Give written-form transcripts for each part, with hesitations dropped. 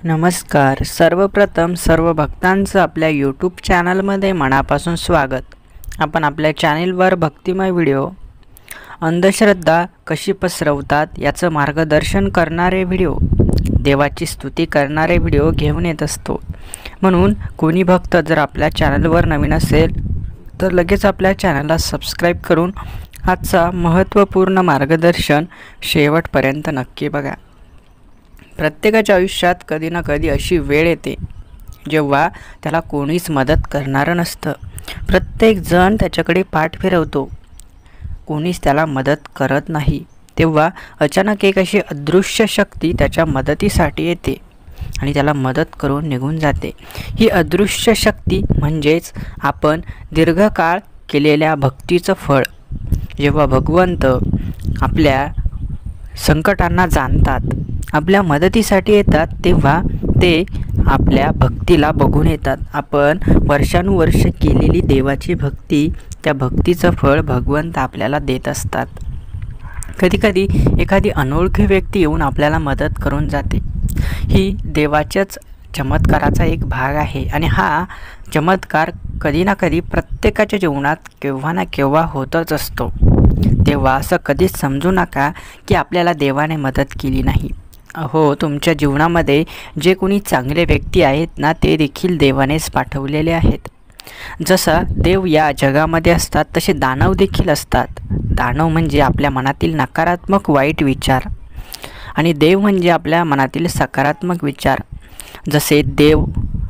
नमस्कार. सर्वप्रथम सर्व भक्तांचं आपल्या यूट्यूब चॅनलमध्ये मनापासून स्वागत. आपण आपल्या चॅनलवर भक्तिमय व्हिडिओ, अंधश्रद्धा कशी पसरवतात याचं मार्गदर्शन करणारे व्हिडिओ, देवाची स्तुती करणारे व्हिडिओ घेऊन येत असतो. म्हणून कोणी भक्त जर आपल्या चॅनलवर नवीन असेल तर लगेच आपल्या चॅनलला सबस्क्राईब करून आजचा महत्त्वपूर्ण मार्गदर्शन शेवटपर्यंत नक्की बघा. प्रत्येकाच्या आयुष्यात कधी ना कधी अशी वेळ येते जेव्हा त्याला कोणीच मदत करणारं नसतं. प्रत्येक जण त्याच्याकडे पाठ फिरवतो, कोणीच त्याला मदत करत नाही. तेव्हा अचानक एक अशी अदृश्य शक्ती त्याच्या मदतीसाठी येते आणि त्याला मदत करून निघून जाते. ही अदृश्य शक्ती म्हणजेच आपण दीर्घकाळ केलेल्या भक्तीचं फळ. जेव्हा भगवंत आपल्या संकटांना जाणतात, आपल्या मदतीसाठी येतात, तेव्हा ते आपल्या भक्तीला बघून येतात. आपण वर्षानुवर्ष केलेली देवाची भक्ती, त्या भक्तीचं फळ भगवंत आपल्याला देत असतात. कधीकधी एखादी अनोळखी व्यक्ती येऊन आपल्याला मदत करून जाते. ही देवाच्याच चमत्काराचा एक भाग आहे आणि हा चमत्कार कधी ना कधी प्रत्येकाच्या जीवनात केव्हा ना केव्हा होतच असतो. तेव्हा असं कधीच समजू नका की आपल्याला देवाने मदत केली नाही. हो, तुमच्या जीवनामध्ये जे कोणी चांगले व्यक्ती आहेत ना, ते देखील देवानेच पाठवलेले आहेत. जसा देव या जगामध्ये असतात तसे दानव देखील असतात. दानव म्हणजे आपल्या मनातील नकारात्मक वाईट विचार आणि देव म्हणजे आपल्या मनातील सकारात्मक विचार. जसे देव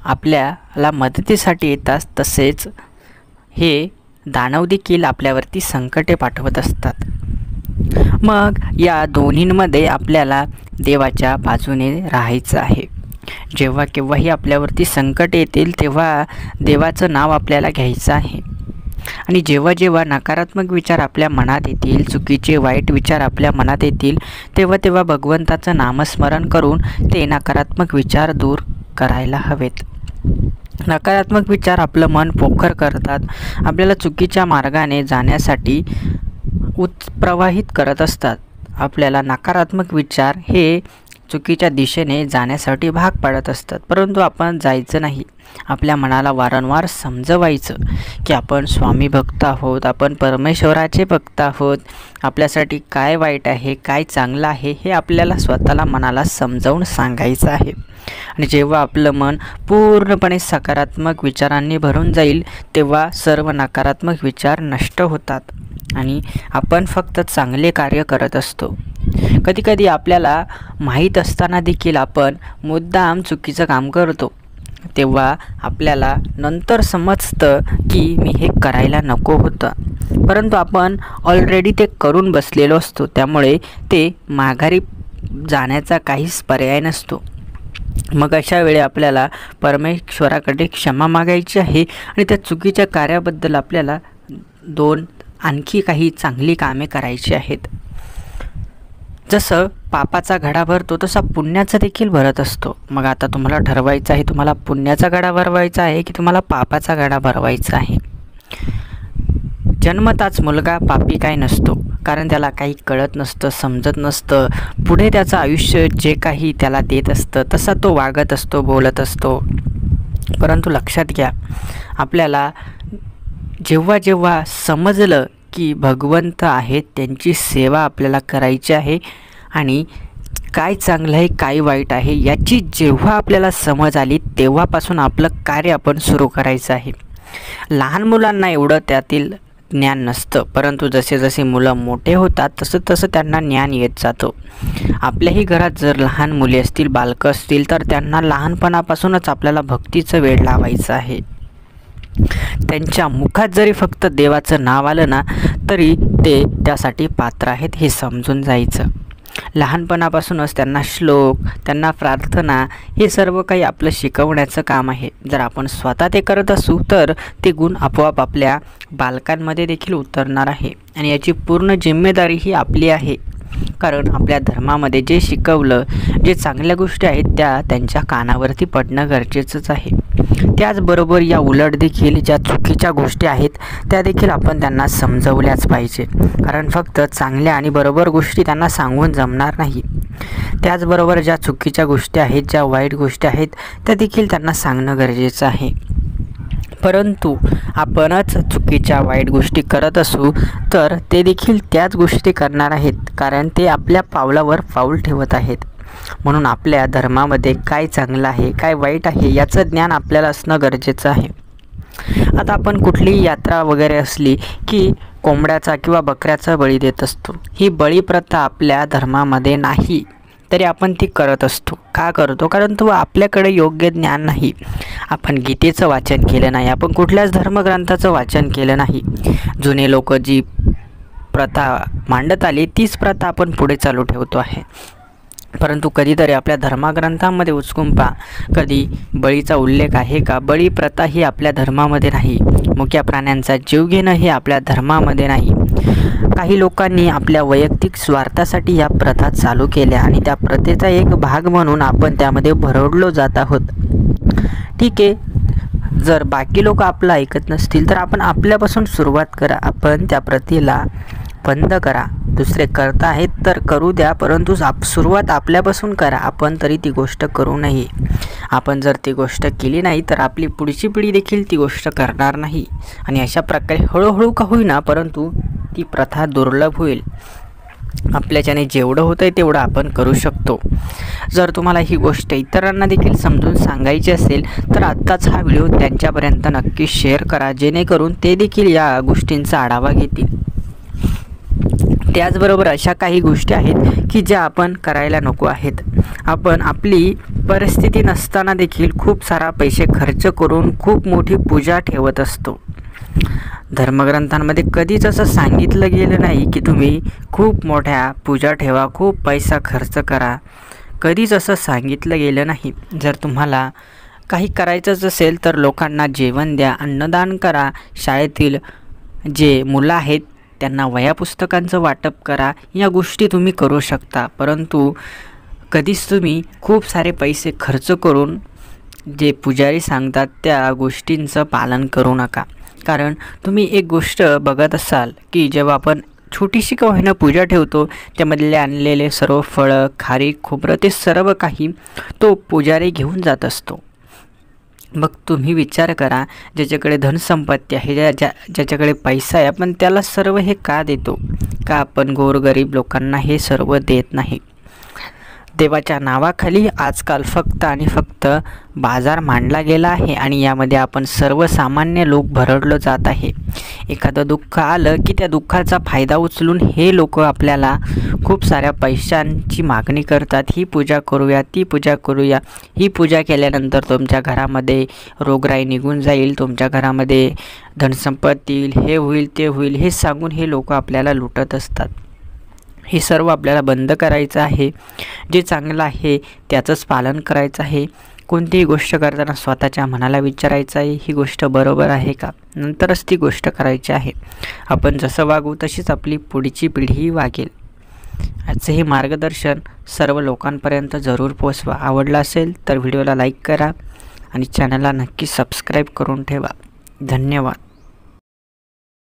आपल्याला मदतीसाठी येतात तसेच हे दानव देखील आपल्यावरती संकटे पाठवत असतात. मग या दोन्हींमध्ये आपल्याला देवाच्या बाजूने राहायचं आहे. जेव्हा केव्हाही आपल्यावरती संकट येतील तेव्हा देवाचं नाव आपल्याला घ्यायचं आहे. आणि जेव्हा जेव्हा नकारात्मक विचार आपल्या मनात येतील, चुकीचे वाईट विचार आपल्या मनात येतील, तेव्हा तेव्हा भगवंताचं नामस्मरण करून ते नकारात्मक विचार दूर करायला हवेत. नकारात्मक विचार आपलं मन पोखर करतात, आपल्याला चुकीच्या मार्गाने जाण्यासाठी प्रवाहित करत असतात. आपल्याला नकारात्मक विचार हे चुकीच्या दिशेने जाण्यासाठी भाग पाडत असतात. परंतु आपण जायचं नाही. आपल्या मनाला वारंवार समजवायचं की आपण स्वामी भक्त आहोत, आपण परमेश्वराचे भक्त आहोत. आपल्यासाठी काय वाईट आहे, काय चांगलं आहे हे आपल्याला स्वतःला मनाला समजावून सांगायचं आहे. आणि जेव्हा आपलं मन पूर्णपणे सकारात्मक विचारांनी भरून जाईल तेव्हा सर्व नकारात्मक विचार नष्ट होतात आणि आपण फक्त चांगले कार्य करत असतो. कधीकधी आपल्याला माहीत असताना देखील आपण मुद्दाम चुकीचं काम करतो. तेव्हा आपल्याला नंतर समजतं की मी हे करायला नको होतं, परंतु आपण ऑलरेडी ते करून बसलेलो असतो. त्यामुळे ते माघारी जाण्याचा काहीच पर्याय नसतो. मग अशा वेळी आपल्याला परमेश्वराकडे क्षमा मागायची आहे आणि त्या चुकीच्या कार्याबद्दल आपल्याला आणखी काही चांगली कामे करायची आहेत. जसं पापाचा घडा भरतो तसा पुण्याचा देखील भरत असतो. मग आता तुम्हाला ठरवायचं आहे, तुम्हाला पुण्याचा घडा भरवायचा आहे की तुम्हाला पापाचा घडा भरवायचा आहे. जन्मताच मुलगा पापी काय नसतो, कारण त्याला काही कळत नसतं, समजत नसतं. पुढे त्याचं आयुष्य जे काही त्याला देत असतं तसा तो वागत असतो, बोलत असतो. परंतु लक्षात घ्या, आपल्याला जेव्हा जेव्हा समजलं की भगवंत आहेत, त्यांची सेवा आपल्याला करायची आहे आणि काय चांगलं आहे काय वाईट आहे याची जेव्हा आपल्याला समज आली तेव्हापासून आपलं कार्य आपण सुरू करायचं आहे. लहान मुलांना एवढं त्यातील ज्ञान नसतं, परंतु जसे जसे मुलं मोठे होतात तसं तसं त्यांना ज्ञान येत जातं. आपल्याही घरात जर लहान मुले असतील, बालकं असतील, तर त्यांना लहानपणापासूनच आपल्याला भक्तीचं वेड लावायचं आहे. त्यांच्या मुखात जरी फक्त देवाचं नाव आलं ना तरी ते त्यासाठी पात्र आहेत हे समजून जायचं. लहानपणापासूनच त्यांना श्लोक, त्यांना प्रार्थना हे सर्व काही आपलं शिकवण्याचं काम आहे. जर आपण स्वतः ते करत असू तर ते गुण आपोआप आपल्या बालकांमध्ये देखील उतरणार आहे आणि याची पूर्ण जिम्मेदारी ही आपली आहे. कारण आपल्या धर्मामध्ये जे शिकवलं, जे चांगल्या गोष्टी आहेत त्या त्यांच्या कानावरती पडणं गरजेचंच आहे. त्याचबरोबर या उलट देखील ज्या चुकीच्या गोष्टी आहेत त्या देखील आपण त्यांना समजवल्याच पाहिजे, कारण फक्त चांगल्या आणि बरोबर गोष्टी त्यांना सांगून जमणार नाही. त्याचबरोबर ज्या चुकीच्या गोष्टी आहेत, ज्या वाईट गोष्टी आहेत त्या देखील त्यांना सांगणं गरजेचं आहे. परंतु आपणच चुकीच्या वाईट गोष्टी करत असू तर ते देखील त्याच गोष्टी करणार आहेत, कारण ते आपल्या पावलावर पाऊल ठेवत आहेत. म्हणून आपल्या धर्मामध्ये काय चांगलं आहे, काय वाईट आहे याचं ज्ञान आपल्याला असणं गरजेचं आहे. आता आपण कुठलीही यात्रा वगैरे असली की कोंबड्याचा किंवा बकऱ्याचा बळी देत असतो. ही बळी प्रथा आपल्या धर्मामध्ये नाही, तरी आपण ती करत असतो. का करतो? कारण तो आपल्याकडे योग्य ज्ञान नाही. आपण गीतेचं वाचन केलं नाही, आपण कुठल्याच धर्मग्रंथाचं वाचन केलं नाही. जुने लोक जी प्रथा मांडत आली तीच प्रथा आपण पुढे चालू ठेवतो आहे. परंतु कधीतरी आपल्या धर्मग्रंथामध्ये उचकून पहा, कधी बळीचा उल्लेख आहे का? बळी प्रथा ही आपल्या धर्मामध्ये नाही. मुक्या प्राण्यांचा जीव घेणं हे आपल्या धर्मामध्ये नाही. काही लोकांनी आपल्या वैयक्तिक स्वार्थासाठी या प्रथा चालू केल्या आणि त्या प्रथेचा एक भाग म्हणून आपण त्यामध्ये भरडलो जात आहोत. ठीक आहे, जर बाकी लोक आपलं ऐकत नसतील तर आपण आपल्यापासून सुरुवात करा. आपण त्या प्रथेला बंद करा. दुसरे करत आहेत तर करू द्या, परंतु सुरुवात आपल्यापासून करा. आपण तरी ती गोष्ट करू नये. आपण जर ती गोष्ट केली नाही तर आपली पुढची पिढी देखील ती गोष्ट करणार नाही आणि अशा प्रकारे हळूहळू का होईना परंतु ती प्रथा दुर्लभ होईल. आपल्याच्याने जेवढं होतं आहे तेवढं आपण करू शकतो. जर तुम्हाला ही गोष्ट इतरांना देखील समजून सांगायची असेल तर आत्ताच हा व्हिडिओ त्यांच्यापर्यंत नक्की शेअर करा, जेणेकरून ते देखील या गोष्टींचा आढावा घेतील. त्याचबरोबर अशा काही गोष्टी आहेत की ज्या आपण करायला नको आहेत. आपण आपली परिस्थिती नसताना देखील खूप सारा पैसे खर्च करून खूप मोठी पूजा ठेवत असतो. धर्मग्रंथांमध्ये कधीच असं सांगितलं गेलं नाही की तुम्ही खूप मोठ्या पूजा ठेवा, खूप पैसा खर्च करा. कधीच असं सांगितलं गेलं नाही. जर तुम्हाला काही करायचंच असेल तर लोकांना जेवण द्या, अन्नदान करा, शाळेतील जे मुलं आहेत त्यांना वह्या पुस्तकांचं वाटप करा. या गोष्टी तुम्ही करू शकता, परंतु कधीच तुम्ही खूप सारे पैसे खर्च करून जे पुजारी सांगतात त्या गोष्टींचं पालन करू नका. कारण तुम्ही एक गोष्ट बघत असाल की जेव्हा आपण छोटीशी का होईना पूजा ठेवतो त्यामधले आणलेले सर्व फळं, खारीक, खोबरं ते सर्व काही तो पुजारी घेऊन जात असतो. मग तुम्ही विचार करा, ज्याच्याकडे धनसंपत्ती आहे, ज्याच्याकडे पैसा आहे, आपण त्याला सर्व हे का देतो? का आपण गोरगरीब लोकांना हे सर्व देत नाही? देवाच्या नावाखाली आजकाल फक्त आणि फक्त बाजार मांडला गेला आहे आणि यामध्ये आपण सर्वसामान्य लोक भरडलो जात आहे. एखादं दुःख आलं की त्या दुःखाचा फायदा उचलून हे लोक आपल्याला खूप साऱ्या पैशांची मागणी करतात. ही पूजा करूया, ती पूजा करूया. ही पूजा केल्यानंतर तुमच्या घरामध्ये रोगराई निघून जाईल, तुमच्या घरामध्ये धनसंपत्ती येईल, हे होईल, ते होईल, हे सांगून हे लोक आपल्याला लुटत असतात. हे सर्व आपल्याला बंद करायचं आहे. जे चांगलं आहे त्याचंच पालन करायचं आहे. कोणतीही गोष्ट करताना स्वतःच्या मनाला विचारायचं आहे, ही गोष्ट बरोबर आहे का? नंतरच ती गोष्ट करायची आहे. आपण जसं वागू तशीच आपली पुढची पिढीही वागेल. याचं हे मार्गदर्शन सर्व लोकांपर्यंत जरूर पोचवा. आवडलं असेल तर व्हिडिओला लाईक करा आणि चॅनलला नक्की सबस्क्राईब करून ठेवा. धन्यवाद.